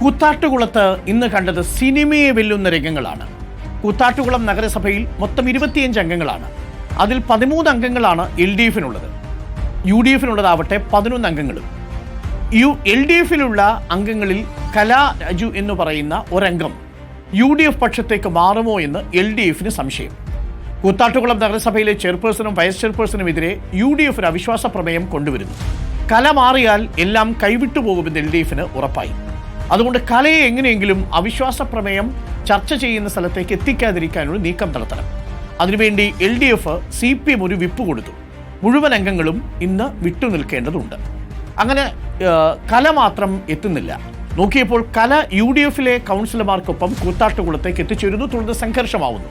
കൂത്താട്ടുകുളത്ത് ഇന്ന് കണ്ടത് സിനിമയെ വെല്ലുന്ന രംഗങ്ങളാണ്. കൂത്താട്ടുകുളം നഗരസഭയിൽ മൊത്തം 25 അംഗങ്ങളാണ്. അതിൽ 13 അംഗങ്ങളാണ് LDFിനുള്ളത്. UDFിനുള്ളതാവട്ടെ 11 അംഗങ്ങളും. LDFിലുള്ള അംഗങ്ങളിൽ കലാ രാജു എന്ന് പറയുന്ന ഒരംഗം UDF പക്ഷത്തേക്ക് മാറുമോ എന്ന് LDFിന് സംശയം. കൂത്താട്ടുകുളം നഗരസഭയിലെ ചെയർപേഴ്സണും വൈസ് ചെയർപേഴ്സണുമെതിരെ UDF ഒരു അവിശ്വാസ പ്രമേയം കൊണ്ടുവരുന്നു. കല മാറിയാൽ എല്ലാം കൈവിട്ടു പോകുമെന്ന് LDFിന് ഉറപ്പായി. അതുകൊണ്ട് കലയെ എങ്ങനെയെങ്കിലും അവിശ്വാസ പ്രമേയം ചർച്ച ചെയ്യുന്ന സ്ഥലത്തേക്ക് എത്തിക്കാതിരിക്കാനുള്ള നീക്കം നടത്തണം. അതിനുവേണ്ടി LDF CPM ഒരു വിപ്പ് കൊടുത്തു. മുഴുവൻ അംഗങ്ങളും ഇന്ന് വിട്ടുനിൽക്കേണ്ടതുണ്ട്. അങ്ങനെ കല മാത്രം എത്തുന്നില്ല. നോക്കിയപ്പോൾ കല UDFിലെ കൗൺസിലർമാർക്കൊപ്പം കൂത്താട്ടുകുളത്തേക്ക് എത്തിച്ചേരുന്നു. തുടർന്ന് സംഘർഷമാവുന്നു.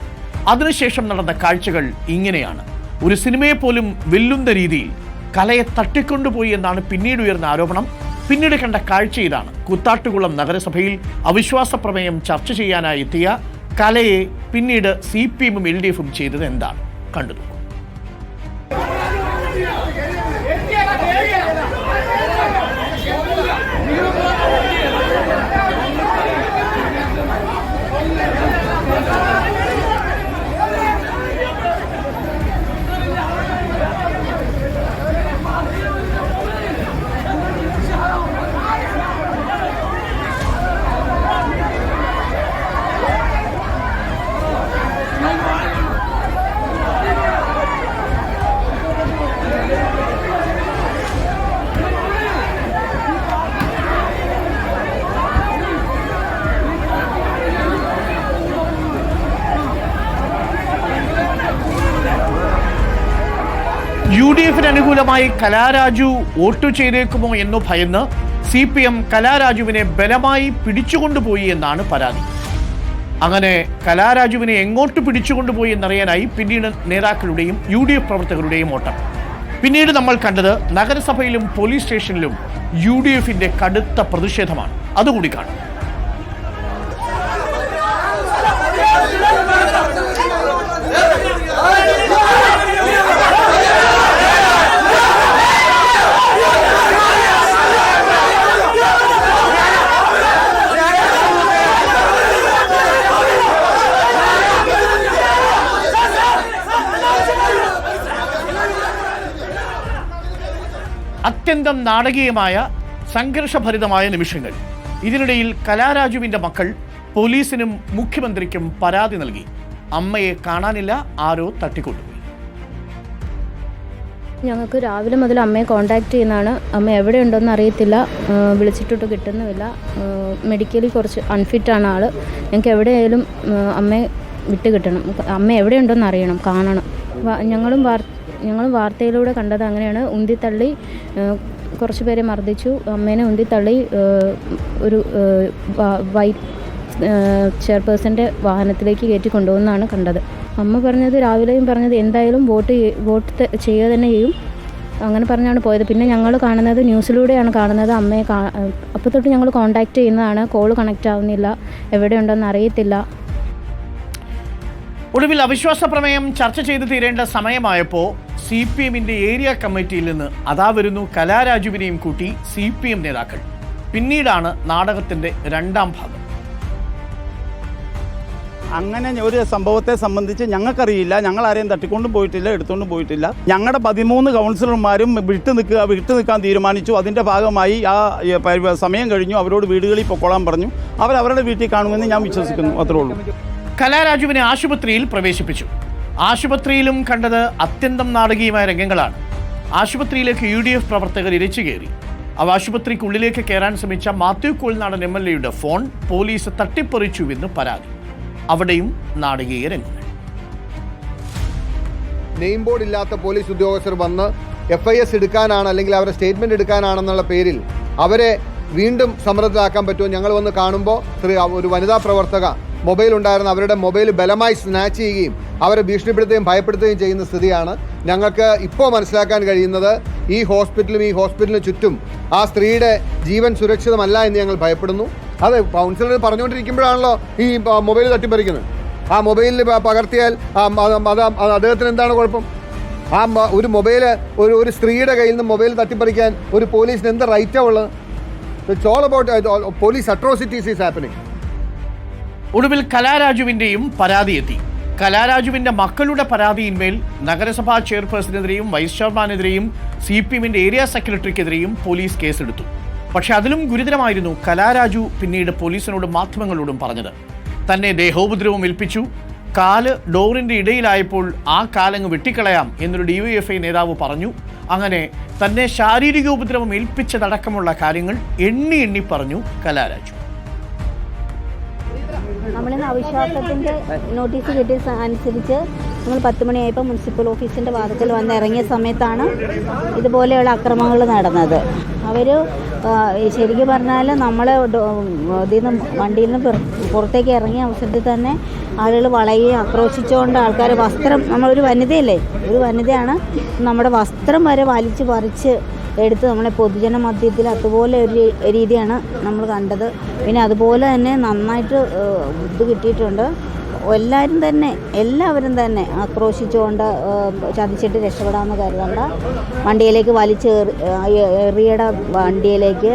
അതിനുശേഷം നടന്ന കാഴ്ചകൾ ഇങ്ങനെയാണ്. ഒരു സിനിമയെ പോലും വെല്ലുന്ന രീതിയിൽ കലയെ തട്ടിക്കൊണ്ടുപോയി എന്നാണ് പിന്നീട് ഉയർന്ന ആരോപണം. പിന്നീട് കണ്ട കാഴ്ച ഇതാണ്. കൂത്താട്ടുകുളം നഗരസഭയിൽ അവിശ്വാസ പ്രമേയം ചർച്ച ചെയ്യാനായി എത്തിയ കലയെ പിന്നീട് CPMും LDFും ചെയ്തത് എന്താണ് കണ്ടു. UDFിന് അനുകൂലമായി കലാരാജു വോട്ട് ചെയ്തേക്കുമോ എന്ന് ഭയന്ന് CPM കലാരാജുവിനെ ബലമായി പിടിച്ചുകൊണ്ടുപോയി എന്നാണ് പരാതി. അങ്ങനെ കലാരാജുവിനെ എങ്ങോട്ട് പിടിച്ചുകൊണ്ടുപോയി എന്നറിയാനായി പിന്നീട് നേതാക്കളുടെയും UDF പ്രവർത്തകരുടെയും ഓട്ടം. പിന്നീട് നമ്മൾ കണ്ടത് നഗരസഭയിലും പോലീസ് സ്റ്റേഷനിലും UDFിന്റെ കടുത്ത പ്രതിഷേധമാണ്. അതുകൂടി കാണും. അത്യന്തം നാടകീയമായ സംഘർഷഭരിതമായ നിമിഷങ്ങൾ. ഇതിനിടയിൽ കലാരാജുവിന്റെ മക്കൾ പോലീസിനും മുഖ്യമന്ത്രിക്കും പരാതി നൽകി. അമ്മയെ കാണാനില്ല, ആരോ തട്ടിക്കൊണ്ടുപോയി. ഞങ്ങൾക്ക് രാവിലെ മുതൽ അമ്മയെ കോൺടാക്ട് ചെയ്യുന്നതാണ്. അമ്മ എവിടെയുണ്ടോയെന്ന് അറിയത്തില്ല, വിളിച്ചിട്ടൊട്ട് കിട്ടുന്നുമില്ല. മെഡിക്കലി കുറച്ച് അൺഫിറ്റാണ് ആൾ. ഞങ്ങൾക്ക് എവിടെയായാലും അമ്മയെ വിട്ട് കിട്ടണം. അമ്മ എവിടെയുണ്ടോയെന്ന് അറിയണം, കാണണം. ഞങ്ങളും വാർത്തയിലൂടെ കണ്ടത് അങ്ങനെയാണ്. ഉന്തിത്തള്ളി കുറച്ച് പേരെ മർദ്ദിച്ചു. അമ്മേനെ ഉന്തിത്തള്ളി ഒരു വൈറ്റ് ചെയർപേഴ്സൻ്റെ വാഹനത്തിലേക്ക് കയറ്റി കൊണ്ടുപോകുന്നതാണ് കണ്ടത്. അമ്മ പറഞ്ഞത്, രാവിലെയും പറഞ്ഞത് എന്തായാലും വോട്ട് ചെയ്യുക തന്നെ ചെയ്യും, അങ്ങനെ പറഞ്ഞാണ് പോയത്. പിന്നെ ഞങ്ങൾ കാണുന്നത് ന്യൂസിലൂടെയാണ് കാണുന്നത്. അമ്മയെ അപ്പോൾ തൊട്ട് ഞങ്ങൾ കോൺടാക്റ്റ് ചെയ്യുന്നതാണ്. കോൾ കണക്റ്റ് ആവുന്നില്ല, എവിടെയുണ്ടെന്ന് അറിയത്തില്ല. ഒടുവിൽ അവിശ്വാസ പ്രമേയം ചർച്ച ചെയ്ത് തീരേണ്ട സമയമായപ്പോൾ CPMന്റെ ഏരിയ കമ്മിറ്റിയിൽ നിന്ന് അതാ വരുന്നു കലാരാജുവിനെയും കൂട്ടി CPM നേതാക്കൾ. പിന്നീടാണ് നാടകത്തിന്റെ രണ്ടാം ഭാഗം. അങ്ങനെ ഒരു സംഭവത്തെ സംബന്ധിച്ച് ഞങ്ങൾക്കറിയില്ല. ഞങ്ങൾ ആരെയും തട്ടിക്കൊണ്ടും പോയിട്ടില്ല, എടുത്തുകൊണ്ടും പോയിട്ടില്ല. ഞങ്ങളുടെ 13 കൗൺസിലർമാരും വിട്ടു നിൽക്കാൻ തീരുമാനിച്ചു. അതിൻ്റെ ഭാഗമായി ആ സമയം കഴിഞ്ഞു. അവരോട് വീടുകളിൽ പൊക്കോളാൻ പറഞ്ഞു. അവരവരുടെ വീട്ടിൽ കാണുമെന്ന് ഞാൻ വിശ്വസിക്കുന്നു. അത്രേ ഉള്ളൂ. കലാരാജുവിനെ ആശുപത്രിയിൽ പ്രവേശിപ്പിച്ചു. ആശുപത്രിയിലും കണ്ടത് അത്യന്തം നാടകീയമായ രംഗങ്ങളാണ്. ആശുപത്രിയിലേക്ക് UDF പ്രവർത്തകർ ഇരച്ചു കയറി. ആശുപത്രിക്കുള്ളിലേക്ക് കയറാൻ ശ്രമിച്ച മാത്യു കോൾനാടൻ MLAയുടെ ഫോൺ പോലീസ് തട്ടിപ്പറിച്ചുവെന്ന് പരാതി. അവിടെയും നാടകീയ രംഗങ്ങൾ. നെയിം ബോർഡ് ഇല്ലാത്ത പോലീസ് ഉദ്യോഗസ്ഥർ വന്ന് FIS എടുക്കാനാണ്, അല്ലെങ്കിൽ അവരുടെ സ്റ്റേറ്റ്മെന്റ് എടുക്കാനാണെന്നുള്ള പേരിൽ അവരെ വീണ്ടും സമ്മർദ്ദത്തിലാക്കാൻ പറ്റുമോ? ഞങ്ങൾ വന്ന് കാണുമ്പോൾ ഒരു വനിതാ പ്രവർത്തക മൊബൈൽ ഉണ്ടായിരുന്ന അവരുടെ മൊബൈൽ ബലമായി സ്നാച്ച് ചെയ്യുകയും അവരെ ഭീഷണിപ്പെടുത്തുകയും ഭയപ്പെടുത്തുകയും ചെയ്യുന്ന സ്ഥിതിയാണ് ഞങ്ങൾക്ക് ഇപ്പോൾ മനസ്സിലാക്കാൻ കഴിയുന്നത്. ഈ ഹോസ്പിറ്റലിന് ചുറ്റും ആ സ്ത്രീയുടെ ജീവൻ സുരക്ഷിതമല്ല എന്ന് ഞങ്ങൾ ഭയപ്പെടുന്നു. അത് കൗൺസിലർ പറഞ്ഞുകൊണ്ടിരിക്കുമ്പോഴാണല്ലോ ഈ മൊബൈൽ തട്ടിപ്പറിക്കുന്നത്. ആ മൊബൈലിൽ പകർത്തിയാൽ അദ്ദേഹത്തിന് എന്താണ് കുഴപ്പം? ഒരു മൊബൈൽ ഒരു സ്ത്രീയുടെ കയ്യിൽ നിന്ന് മൊബൈൽ തട്ടിപ്പറിക്കാൻ ഒരു പോലീസിന് എന്ത് റൈറ്റാണ് ഉള്ളത്? It's all about police atrocities is happening. ഒടുവിൽ കലാരാജുവിൻ്റെയും പരാതി എത്തി. കലാരാജുവിൻ്റെ മക്കളുടെ പരാതിയിന്മേൽ നഗരസഭാ ചെയർപേഴ്സണെതിരെയും വൈസ് ചെയർമാനെതിരെയും CPM ഏരിയ സെക്രട്ടറിക്കെതിരെയും പോലീസ് കേസെടുത്തു. പക്ഷെ അതിലും ഗുരുതരമായിരുന്നു കലാരാജു പിന്നീട് പോലീസിനോടും മാധ്യമങ്ങളോടും പറഞ്ഞത്. തന്നെ ദേഹോപദ്രവം ഏൽപ്പിച്ചു, കാല് ഡോറിൻ്റെ ഇടയിലായപ്പോൾ ആ കാലങ്ങ് വെട്ടിക്കളയാം എന്നൊരു DYFI നേതാവ് പറഞ്ഞു. അങ്ങനെ തന്നെ ശാരീരിക ഉപദ്രവം ഏൽപ്പിച്ചതടക്കമുള്ള കാര്യങ്ങൾ എണ്ണി പറഞ്ഞു കലാരാജു. നമ്മളിന്ന് അവിശ്വാസത്തിൻ്റെ നോട്ടീസ് കിട്ടിയ അനുസരിച്ച് നമ്മൾ 10 മണിയായപ്പോൾ മുനിസിപ്പൽ ഓഫീസിൻ്റെ വാതിക്കൽ വന്ന് ഇറങ്ങിയ സമയത്താണ് ഇതുപോലെയുള്ള അക്രമങ്ങൾ നടന്നത്. അവർ ശരിക്കും പറഞ്ഞാൽ നമ്മളെ ഇതിൽ നിന്ന് വണ്ടിയിൽ നിന്ന് പുറത്തേക്ക് ഇറങ്ങിയ അവസരത്തിൽ തന്നെ ആളുകൾ വളയുകയും ആക്രോശിച്ചുകൊണ്ട് ആൾക്കാർ വസ്ത്രം, നമ്മളൊരു വനിതയല്ലേ, ഒരു വനിതയാണ്, നമ്മുടെ വസ്ത്രം വരെ വലിച്ച് പറിച്ച് എടുത്ത് നമ്മളെ പൊതുജന മധ്യത്തിൽ അതുപോലെ ഒരു രീതിയാണ് നമ്മൾ കണ്ടത്. പിന്നെ അതുപോലെ തന്നെ നന്നായിട്ട് ഇത് കിട്ടിയിട്ടുണ്ട്. എല്ലാവരും തന്നെ ആക്രോശിച്ചുകൊണ്ട് ചതിച്ചിട്ട് രക്ഷപ്പെടാമെന്ന് കരുതണ്ട, വണ്ടിയിലേക്ക് എറിയട വണ്ടിയിലേക്ക്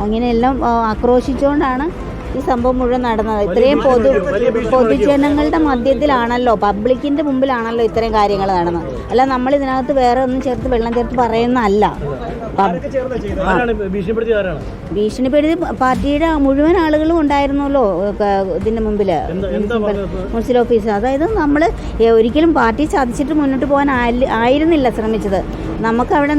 അങ്ങനെയെല്ലാം ആക്രോശിച്ചുകൊണ്ടാണ് ഈ സംഭവം മുഴുവൻ നടന്നത്. ഇത്രയും പൊതുജനങ്ങളുടെ മധ്യത്തിലാണല്ലോ, പബ്ലിക്കിൻ്റെ മുമ്പിലാണല്ലോ ഇത്രയും കാര്യങ്ങൾ നടന്നത്. അല്ല നമ്മൾ ഇതിനകത്ത് വേറെ ഒന്നും ചേർത്ത് വെള്ളം ചേർത്ത് പറയുന്നതല്ല. ഭീഷണിപ്പെടുത്തി പാർട്ടിയുടെ മുഴുവൻ ആളുകളും ഉണ്ടായിരുന്നല്ലോ ഇതിൻ്റെ മുമ്പിൽ മുനിസിപ്പൽ ഓഫീസ്. അതായത് നമ്മൾ ഒരിക്കലും പാർട്ടി ചതിച്ചിട്ട് മുന്നോട്ട് പോകാൻ ആയിരുന്നില്ല ശ്രമിച്ചത്. നമുക്കവിടെ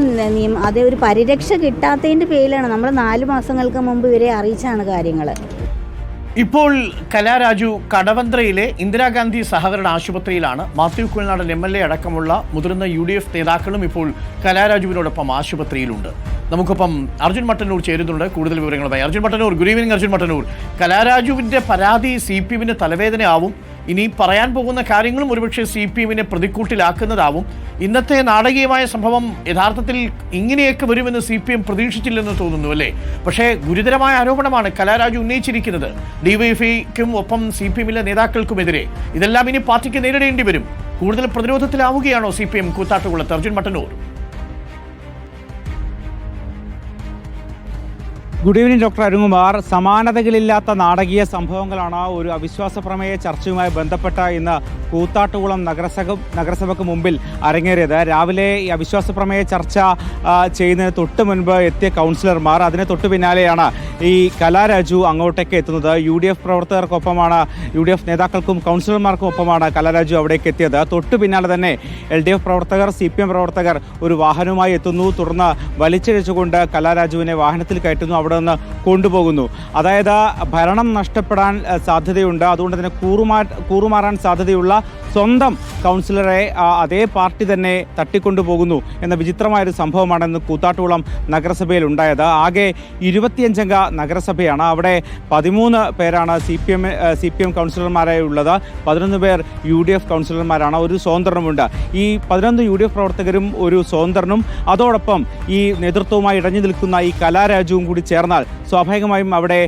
അതേ ഒരു പരിരക്ഷ കിട്ടാത്തതിൻ്റെ പേരിലാണ് നമ്മൾ 4 മാസങ്ങൾക്ക് മുമ്പ് ഇവരെ അറിയിച്ചാണ് കാര്യങ്ങൾ. ഇപ്പോൾ കലാരാജു കടവന്ത്രയിലെ ഇന്ദിരാഗാന്ധി സഹകരണ ആശുപത്രിയിലാണ്. മാത്യു കുഴൽനാടൻ MLA അടക്കമുള്ള മുതിർന്ന UDF നേതാക്കളും ഇപ്പോൾ കലാരാജുവിനോടൊപ്പം ആശുപത്രിയിലുണ്ട്. നമുക്കൊപ്പം അർജുൻ മട്ടന്നൂർ ചേരുന്നുണ്ട് കൂടുതൽ വിവരങ്ങളുമായി. Arjun Mattannur, good evening Arjun Mattannur. കലാരാജുവിൻ്റെ പരാതി CPM തലവേദനയാവും. ഇനി പറയാൻ പോകുന്ന കാര്യങ്ങളും ഒരുപക്ഷെ CPM പ്രതിക്കൂട്ടിലാക്കുന്നതാവും. ഇന്നത്തെ നാടകീയമായ സംഭവം യഥാർത്ഥത്തിൽ ഇങ്ങനെയൊക്കെ വരുമെന്ന് CPM പ്രതീക്ഷിച്ചില്ലെന്ന് തോന്നുന്നു, അല്ലേ? പക്ഷേ ഗുരുതരമായ ആരോപണമാണ് കലാരാജു ഉന്നയിച്ചിരിക്കുന്നത്. DYFIക്കും ഒപ്പം CPM നേതാക്കൾക്കുമെതിരെ. ഇതെല്ലാം ഇനി പാർട്ടിക്ക് നേരിടേണ്ടി വരും. കൂടുതൽ പ്രതിരോധത്തിലാവുകയാണോ CPM കൂത്താട്ടുകുളത്ത്? Arjun Mattannur. Good evening doctor Arunkumar. സമാനതകളില്ലാത്ത നാടകീയ സംഭവങ്ങളാണ് ഒരു അവിശ്വാസ പ്രമേയ ചർച്ചയുമായി ബന്ധപ്പെട്ട ഇന്ന് കൂത്താട്ടുകുളം നഗരസഭയ്ക്ക് മുമ്പിൽ അരങ്ങേറിയത്. രാവിലെ ഈ അവിശ്വാസ പ്രമേയ ചർച്ച ചെയ്യുന്നതിന് തൊട്ട് മുൻപ് എത്തിയ കൗൺസിലർമാർ, അതിന് തൊട്ട് പിന്നാലെയാണ് ഈ കലാരാജു അങ്ങോട്ടേക്ക് എത്തുന്നത്. UDF പ്രവർത്തകർക്കൊപ്പമാണ്, UDF നേതാക്കൾക്കും കൗൺസിലർമാർക്കും ഒപ്പമാണ് കലാരാജു അവിടേക്ക് എത്തിയത്. തൊട്ട് പിന്നാലെ തന്നെ LDF പ്രവർത്തകർ, CPM പ്രവർത്തകർ ഒരു വാഹനവുമായി എത്തുന്നു. തുടർന്ന് വലിച്ചിഴച്ചുകൊണ്ട് കലാരാജുവിനെ വാഹനത്തിൽ കയറ്റുന്നു, അവിടെ നിന്ന് കൊണ്ടുപോകുന്നു. അതായത് ഭരണം നഷ്ടപ്പെടാൻ സാധ്യതയുണ്ട്, അതുകൊണ്ട് തന്നെ കൂറുമാറാൻ സാധ്യതയുള്ള സ്വന്തം കൗൺസിലറെ അതേ പാർട്ടി തന്നെ തട്ടിക്കൊണ്ടുപോകുന്നു എന്ന വിചിത്രമായൊരു സംഭവമാണെന്ന് കൂത്താട്ടുകുളം നഗരസഭയിൽ ഉണ്ടായത്. ആകെ 25 അംഗ നഗരസഭയാണ്. അവിടെ 13 പേരാണ് CPM കൗൺസിലർമാരായി ഉള്ളത്. 11 പേർ UDF കൗൺസിലർമാരാണ്. ഒരു സ്വതന്ത്രനുമുണ്ട്. ഈ 11 UDF പ്രവർത്തകരും ഒരു സ്വതന്ത്രനും അതോടൊപ്പം ഈ നേതൃത്വവുമായി ഇടഞ്ഞു നിൽക്കുന്ന ഈ കലാരാജുവും കൂടി ചേർന്നാൽ സ്വാഭാവികമായും അവിടെ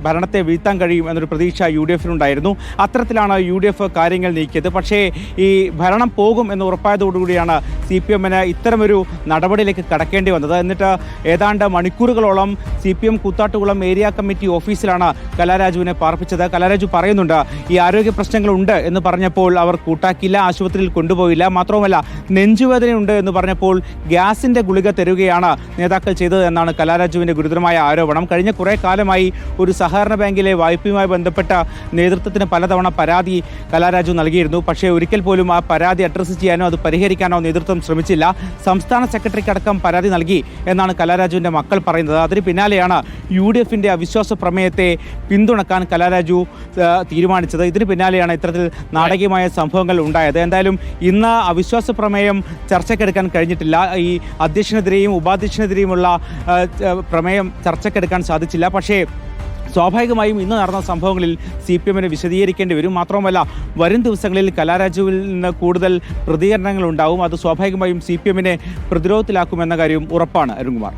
ഭരണത്തെ വീഴ്ത്താൻ കഴിയും എന്നൊരു പ്രതീക്ഷ UDFിനുണ്ടായിരുന്നു. അത്തരത്തിലാണ് UDF കാര്യങ്ങൾ നീക്കിയത്. പക്ഷേ ഈ ഭരണം പോകും എന്ന് ഉറപ്പായതോടുകൂടിയാണ് CPMന് ഇത്തരമൊരു നടപടിയിലേക്ക് കടക്കേണ്ടി വന്നത്. എന്നിട്ട് ഏതാണ്ട് മണിക്കൂറുകളോളം CPM കൂത്താട്ടുകുളം ഏരിയ കമ്മിറ്റി ഓഫീസിലാണ് കലാരാജുവിനെ പാർപ്പിച്ചത്. കലാരാജു പറയുന്നുണ്ട്, ഈ ആരോഗ്യ പ്രശ്നങ്ങളുണ്ട് എന്ന് പറഞ്ഞപ്പോൾ അവർ കൂട്ടാക്കിയില്ല, ആശുപത്രിയിൽ കൊണ്ടുപോയില്ല. മാത്രവുമല്ല നെഞ്ചുവേദനയുണ്ട് എന്ന് പറഞ്ഞപ്പോൾ ഗ്യാസിൻ്റെ ഗുളിക തരുകയാണ് നേതാക്കൾ ചെയ്തത് എന്നാണ് കലാരാജുവിൻ്റെ ഗുരുതരമായ ആരോപണം. കഴിഞ്ഞ കുറേ കാലമായി ഒരു സഹകരണ ബാങ്കിലെ വായ്പയുമായി ബന്ധപ്പെട്ട നേതൃത്വത്തിന് പലതവണ പരാതി കലാരാജു നൽകിയിരുന്നു. പക്ഷേ ഒരിക്കൽ പോലും ആ പരാതി അഡ്രസ്സ് ചെയ്യാനോ അത് പരിഹരിക്കാനോ നേതൃത്വം ശ്രമിച്ചില്ല. സംസ്ഥാന സെക്രട്ടറിക്കടക്കം പരാതി നൽകി എന്നാണ് കലാരാജുവിൻ്റെ മക്കൾ പറയുന്നത്. അതിന് പിന്നാലെയാണ് UDFിൻ്റെ അവിശ്വാസ പ്രമേയത്തെ പിന്തുണക്കാൻ കലാരാജു തീരുമാനിച്ചത്. ഇതിന് പിന്നാലെയാണ് ഇത്തരത്തിൽ നാടകീയമായ സംഭവങ്ങൾ ഉണ്ടായത്. എന്തായാലും ഇന്ന് അവിശ്വാസ പ്രമേയം ചർച്ചയ്ക്കെടുക്കാൻ കഴിഞ്ഞിട്ടില്ല. ഈ അധ്യക്ഷനെതിരെയും ഉപാധ്യക്ഷനെതിരെയുമുള്ള പ്രമേയം ചർച്ചയ്ക്കെടുക്കാൻ സാധിച്ചില്ല. പക്ഷേ സ്വാഭാവികമായും ഇന്ന് നടന്ന സംഭവങ്ങളിൽ CPMന് വിശദീകരിക്കേണ്ടി വരും. മാത്രവുമല്ല വരും ദിവസങ്ങളിൽ കലാരാജുവിൽ നിന്ന് കൂടുതൽ പ്രതികരണങ്ങൾ ഉണ്ടാവും. അത് സ്വാഭാവികമായും CPMനെ പ്രതിരോധത്തിലാക്കുമെന്ന കാര്യം ഉറപ്പാണ്. അരുൺകുമാർ.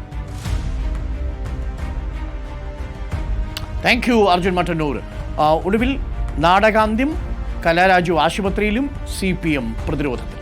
Thank you Arjun Mattannur. ഒടുവിൽ നാടകാന്ത്യം, കലാരാജു ആശുപത്രിയിലും CPM പ്രതിരോധത്തിൽ.